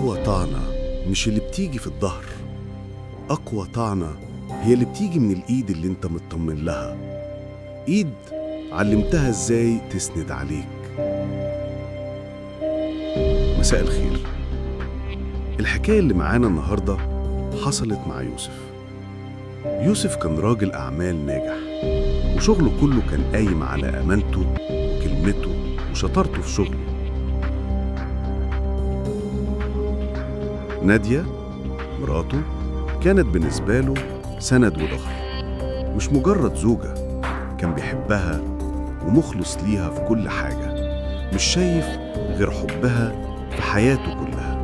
أقوى طعنة مش اللي بتيجي في الظهر، أقوى طعنة هي اللي بتيجي من الإيد اللي أنت مطمن لها، إيد علمتها إزاي تسند عليك. مساء الخير. الحكاية اللي معانا النهاردة حصلت مع يوسف. يوسف كان راجل أعمال ناجح، وشغله كله كان قايم على أمانته وكلمته وشطارته في شغله. نادية مراته كانت بالنسبة له سند وظهر، مش مجرد زوجة، كان بيحبها ومخلص ليها في كل حاجة، مش شايف غير حبها في حياته كلها.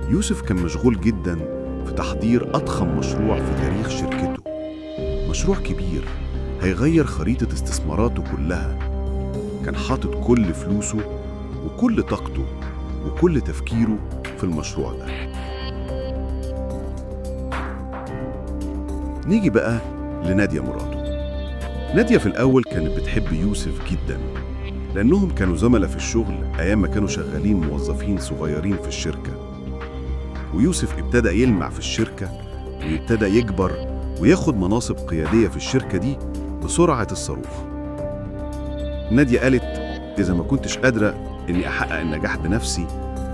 يوسف كان مشغول جدا في تحضير أضخم مشروع في تاريخ شركته، مشروع كبير هيغير خريطة استثماراته كلها. كان حاطط كل فلوسه وكل طاقته وكل تفكيره في المشروع ده. نيجي بقى لنادية مراته. نادية في الأول كانت بتحب يوسف جدا، لأنهم كانوا زملاء في الشغل أيام ما كانوا شغالين موظفين صغيرين في الشركة. ويوسف ابتدى يلمع في الشركة ويبتدى يكبر وياخد مناصب قيادية في الشركة دي بسرعة الصاروخ. نادية قالت إذا ما كنتش قادرة إني أحقق النجاح بنفسي،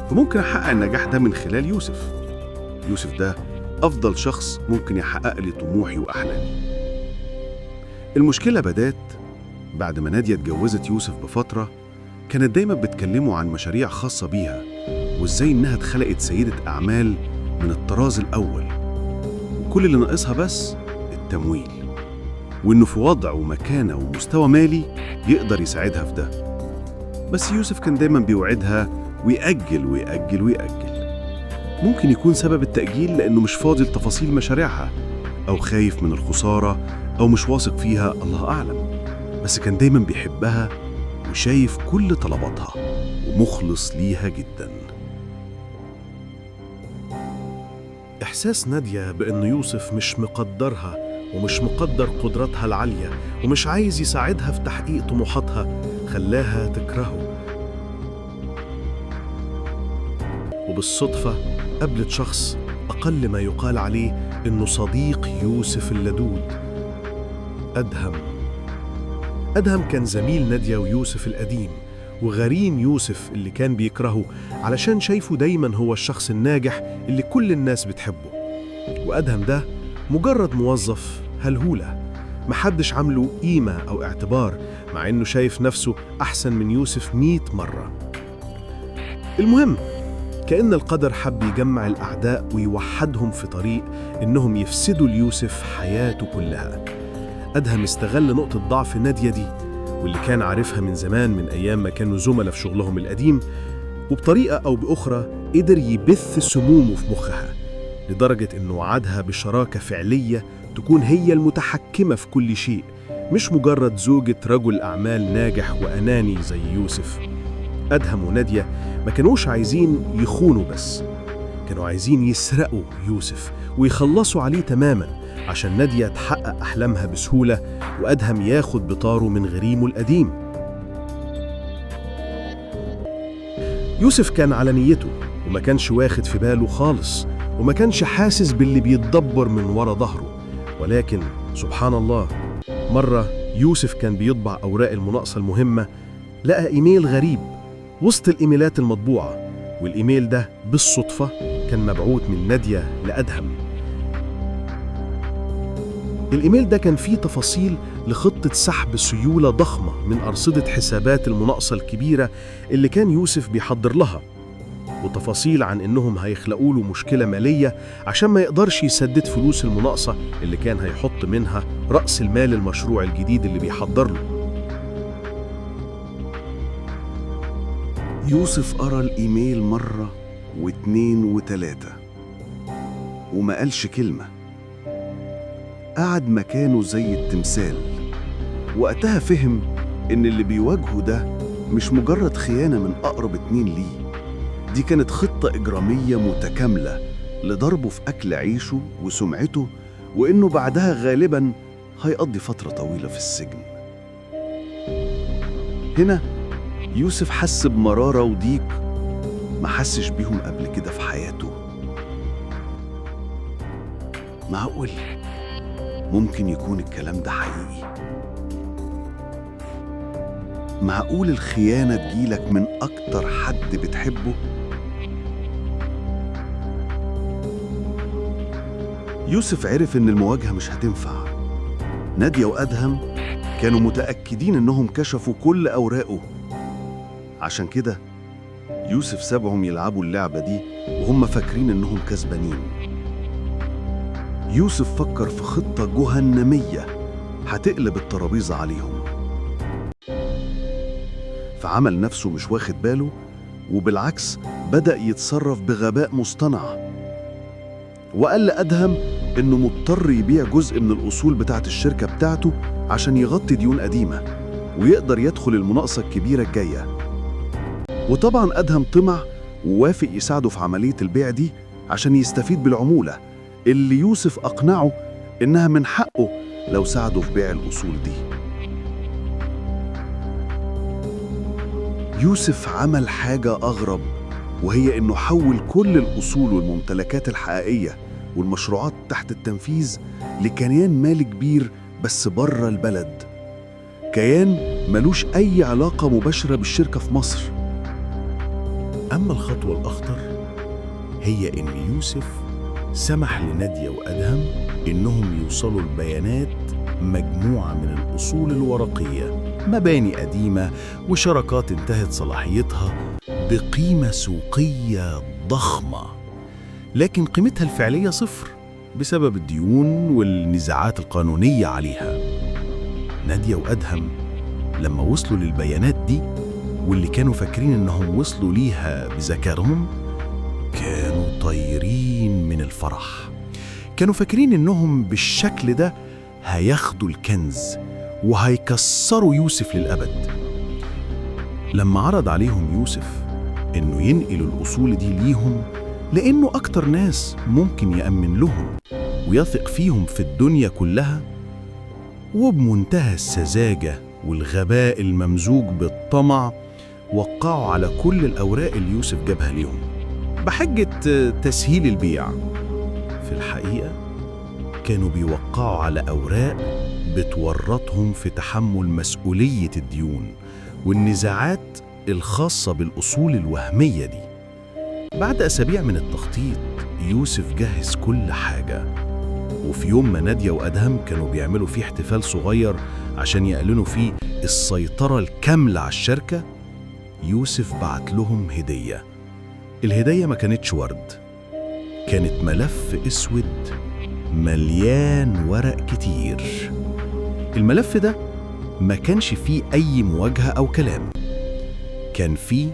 فممكن أحقق النجاح ده من خلال يوسف. يوسف ده أفضل شخص ممكن يحقق لي طموحي وأحلامي. المشكلة بدأت بعد ما نادية اتجوزت يوسف بفترة. كانت دايما بتكلمه عن مشاريع خاصة بيها، وإزاي إنها اتخلقت سيدة أعمال من الطراز الأول، وكل اللي ناقصها بس التمويل، وإنه في وضع ومكانة ومستوى مالي يقدر يساعدها في ده. بس يوسف كان دايما بيوعدها ويأجل ويأجل ويأجل. ممكن يكون سبب التأجيل لأنه مش فاضي لتفاصيل مشاريعها، أو خايف من الخسارة، أو مش واثق فيها، الله أعلم. بس كان دايما بيحبها وشايف كل طلباتها ومخلص ليها جدا. إحساس نادية بأن يوسف مش مقدرها ومش مقدر قدراتها العالية ومش عايز يساعدها في تحقيق طموحاتها خلاها تكرهه. وبالصدفة قابلت شخص أقل ما يقال عليه إنه صديق يوسف اللدود، أدهم كان زميل نادية ويوسف القديم، وغريم يوسف اللي كان بيكرهه علشان شايفه دايما هو الشخص الناجح اللي كل الناس بتحبه. وأدهم ده مجرد موظف هلهولة، محدش عامله قيمة أو اعتبار، مع إنه شايف نفسه أحسن من يوسف 100 مرة. المهم، كأن القدر حب يجمع الأعداء ويوحدهم في طريق إنهم يفسدوا ليوسف حياته كلها. أدهم استغل نقطة ضعف نادية دي، واللي كان عارفها من زمان من أيام ما كانوا زملاء في شغلهم القديم، وبطريقة أو بأخرى قدر يبث سمومه في مخها، لدرجة إنه وعدها بشراكة فعلية تكون هي المتحكمة في كل شيء، مش مجرد زوجة رجل أعمال ناجح وأناني زي يوسف. أدهم ونادية ما كانوش عايزين يخونوا بس، كانوا عايزين يسرقوا يوسف ويخلصوا عليه تماماً، عشان نادية تحقق أحلامها بسهولة وأدهم ياخد بطاره من غريمه القديم. يوسف كان على نيته وما كانش واخد في باله خالص، وما كانش حاسس باللي بيتدبر من ورا ظهره. ولكن سبحان الله، مرة يوسف كان بيطبع أوراق المناقصة المهمة، لقى إيميل غريب وسط الإيميلات المطبوعة، والإيميل ده بالصدفة كان مبعوث من نادية لأدهم. الإيميل ده كان فيه تفاصيل لخطة سحب سيولة ضخمة من أرصدة حسابات المناقصة الكبيرة اللي كان يوسف بيحضر لها، وتفاصيل عن إنهم هيخلقوا له مشكلة مالية عشان ما يقدرش يسدد فلوس المناقصة اللي كان هيحط منها رأس المال المشروع الجديد اللي بيحضر له. يوسف قرأ الإيميل مرة واتنين وتلاتة وما قالش كلمة، قعد مكانه زي التمثال. وقتها فهم إن اللي بيواجهه ده مش مجرد خيانة من أقرب اتنين ليه، دي كانت خطة إجرامية متكاملة لضربه في أكل عيشه وسمعته، وإنه بعدها غالباً هيقضي فترة طويلة في السجن. هنا يوسف حس بمرارة وضيق ما حسش بيهم قبل كده في حياته. معقول ممكن يكون الكلام ده حقيقي؟ معقول الخيانة تجيلك من أكتر حد بتحبه؟ يوسف عرف إن المواجهة مش هتنفع. نادية وأدهم كانوا متأكدين إنهم كشفوا كل أوراقه، عشان كده يوسف سابهم يلعبوا اللعبة دي وهم فاكرين إنهم كسبانين. يوسف فكر في خطة جهنمية هتقلب الترابيزة عليهم، فعمل نفسه مش واخد باله، وبالعكس بدأ يتصرف بغباء مصطنع. وقال لأدهم إنه مضطر يبيع جزء من الأصول بتاعت الشركة بتاعته عشان يغطي ديون قديمة ويقدر يدخل المناقصة الكبيرة الجاية. وطبعا أدهم طمع ووافق يساعده في عملية البيع دي عشان يستفيد بالعمولة اللي يوسف أقنعه إنها من حقه لو ساعده في بيع الأصول دي. يوسف عمل حاجة أغرب، وهي إنه حول كل الأصول والممتلكات الحقيقية والمشروعات تحت التنفيذ لكيان مالي كبير بس بره البلد، كيان ملوش أي علاقة مباشرة بالشركة في مصر. أما الخطوة الأخطر هي إن يوسف سمح لنادية وأدهم إنهم يوصلوا لبيانات مجموعة من الأصول الورقية، مباني قديمة وشراكات انتهت صلاحيتها بقيمة سوقية ضخمة، لكن قيمتها الفعلية صفر بسبب الديون والنزاعات القانونية عليها. نادية وأدهم لما وصلوا للبيانات دي واللي كانوا فاكرين إنهم وصلوا ليها بذكائهم، كانوا طايرين من الفرح. كانوا فاكرين إنهم بالشكل ده هياخدوا الكنز وهيكسروا يوسف للأبد. لما عرض عليهم يوسف إنه ينقلوا الأصول دي ليهم لأنه أكتر ناس ممكن يأمن لهم ويثق فيهم في الدنيا كلها، وبمنتهى السذاجة والغباء الممزوج بالطمع وقعوا على كل الأوراق اللي يوسف جابها ليهم بحجة تسهيل البيع. في الحقيقة كانوا بيوقعوا على أوراق بتورطهم في تحمل مسؤولية الديون والنزاعات الخاصة بالأصول الوهمية دي. بعد أسابيع من التخطيط يوسف جهز كل حاجة، وفي يوم ما نادية وأدهم كانوا بيعملوا فيه احتفال صغير عشان يعلنوا فيه السيطرة الكاملة على الشركة، يوسف بعت لهم هدية. الهدية ما كانتش ورد، كانت ملف أسود مليان ورق كتير. الملف ده ما كانش فيه أي مواجهة أو كلام، كان فيه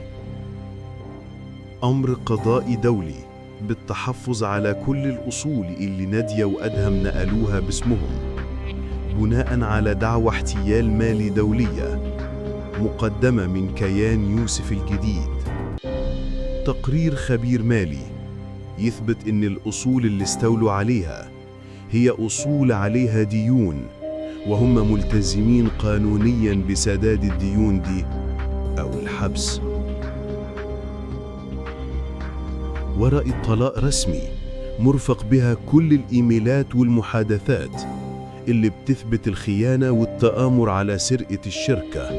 أمر قضائي دولي بالتحفظ على كل الأصول اللي نادية وأدهم نقلوها باسمهم بناء على دعوى احتيال مالي دولية مقدمة من كيان يوسف الجديد. تقرير خبير مالي يثبت إن الأصول اللي استولوا عليها هي أصول عليها ديون، وهم ملتزمين قانونياً بسداد الديون دي أو الحبس. ورق طلاق رسمي مرفق بها كل الإيميلات والمحادثات اللي بتثبت الخيانة والتآمر على سرقة الشركة.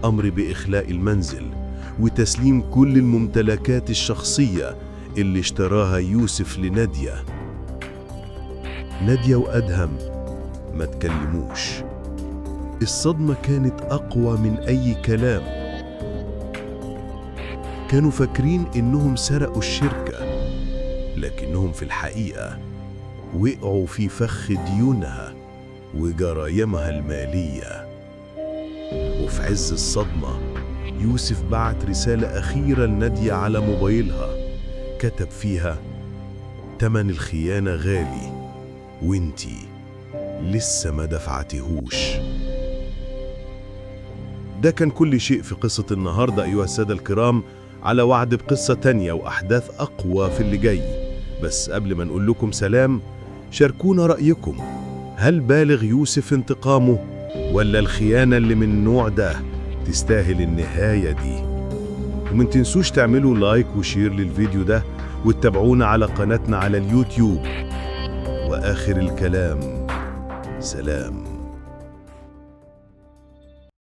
أمر بإخلاء المنزل وتسليم كل الممتلكات الشخصية اللي اشتراها يوسف لنادية. نادية وأدهم ما تكلموش. الصدمة كانت أقوى من أي كلام. كانوا فاكرين إنهم سرقوا الشركة، لكنهم في الحقيقة وقعوا في فخ ديونها وجرايمها المالية. وفي عز الصدمة يوسف بعت رسالة أخيرة لنادية على موبايلها، كتب فيها: تمن الخيانة غالي وانتي لسه ما دفعتهوش. ده كان كل شيء في قصة النهاردة أيها السادة الكرام، على وعد بقصة تانية وأحداث أقوى في اللي جاي. بس قبل ما نقول لكم سلام، شاركونا رأيكم، هل بالغ يوسف انتقامه ولا الخيانة اللي من النوع ده تستاهل النهاية دي. ومن تنسوش تعملوا لايك وشير للفيديو ده وتتابعونا على قناتنا على اليوتيوب. وآخر الكلام، سلام.